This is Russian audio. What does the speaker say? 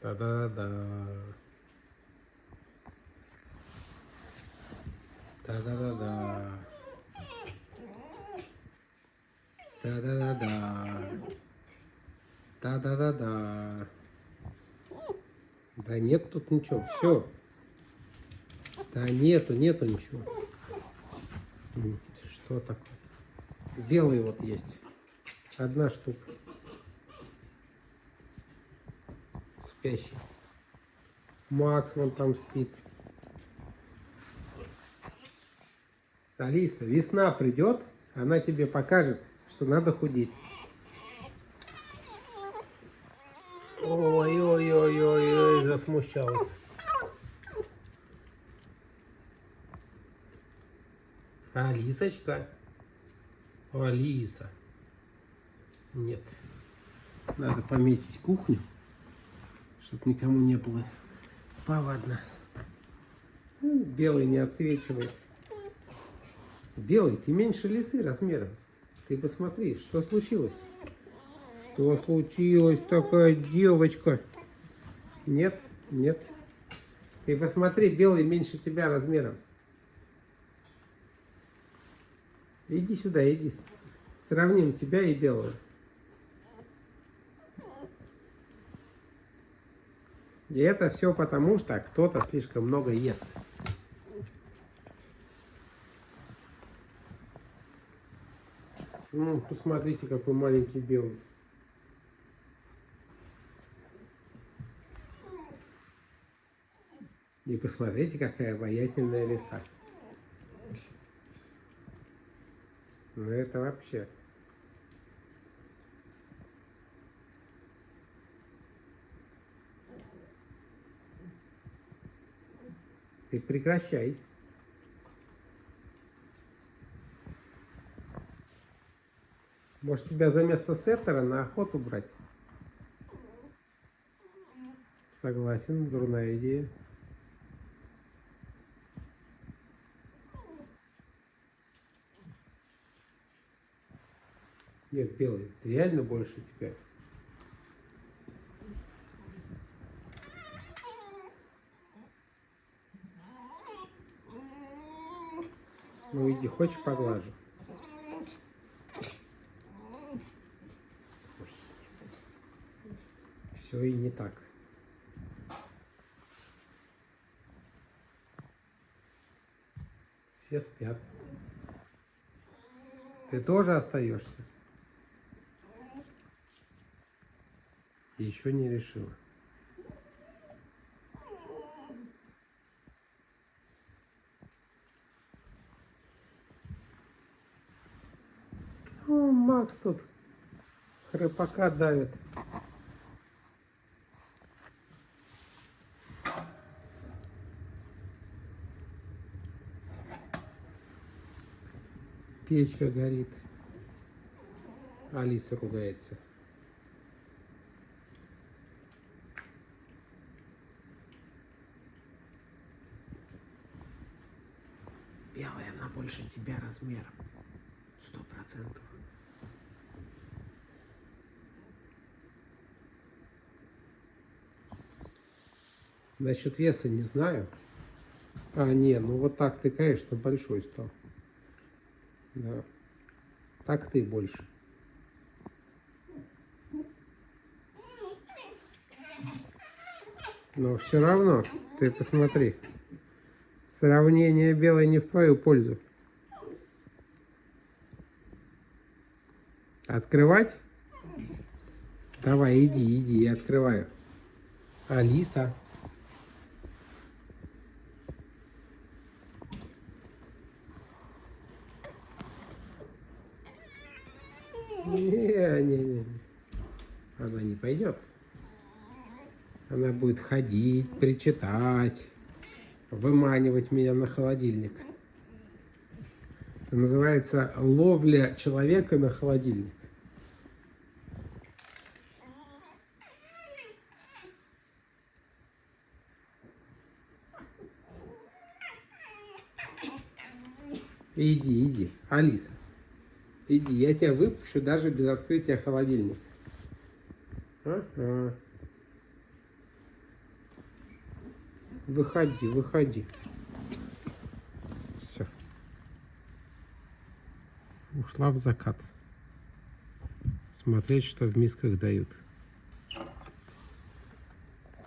Та-да-да. Та-да-да-да. Та-да-да-да. Та-да-да-да. Да нет тут ничего. Все. Да нету ничего. Что такое? Белый вот есть. Одна штука. Спящий. Макс вон там спит. Алиса, весна придет, она тебе покажет, что надо худеть. Ой-ой-ой-ой-ой, засмущалась. Алисочка. Алиса. Нет. Надо пометить кухню, чтобы никому не было повадно. Белый не отсвечивает. Белый, ты меньше лисы размером. Ты посмотри, что случилось. Что случилось, такая девочка? Нет, нет. Ты посмотри, белый меньше тебя размером. Иди сюда, иди. Сравним тебя и белого. И это все потому, что кто-то слишком много ест. Ну, посмотрите, какой маленький белый. И посмотрите, какая обаятельная лиса. Ну это вообще. Ты прекращай. Может, тебя за место сеттера на охоту брать? Согласен, дурная идея. Нет, белый, реально больше тебя. Ну иди, хочешь поглажу? Все и не так. Все спят. Ты тоже остаешься? Еще не решила. О, Макс тут храпака давит. Печка горит. Алиса ругается. Белая, она больше тебя размером. 100%. Насчет веса не знаю. А, не, ну вот так ты, конечно, большой стал. Да. Так ты больше. Но все равно, ты посмотри. Сравнение белой не в твою пользу. Открывать? Давай, иди, я открываю. Алиса. Не. Она не пойдет. Она будет ходить, причитать, выманивать меня на холодильник. Это называется ловля человека на холодильник. Иди, Алиса. Иди, я тебя выпущу даже без открытия холодильника. Ага. Выходи, выходи. Все. Ушла в закат. Смотреть, что в мисках дают.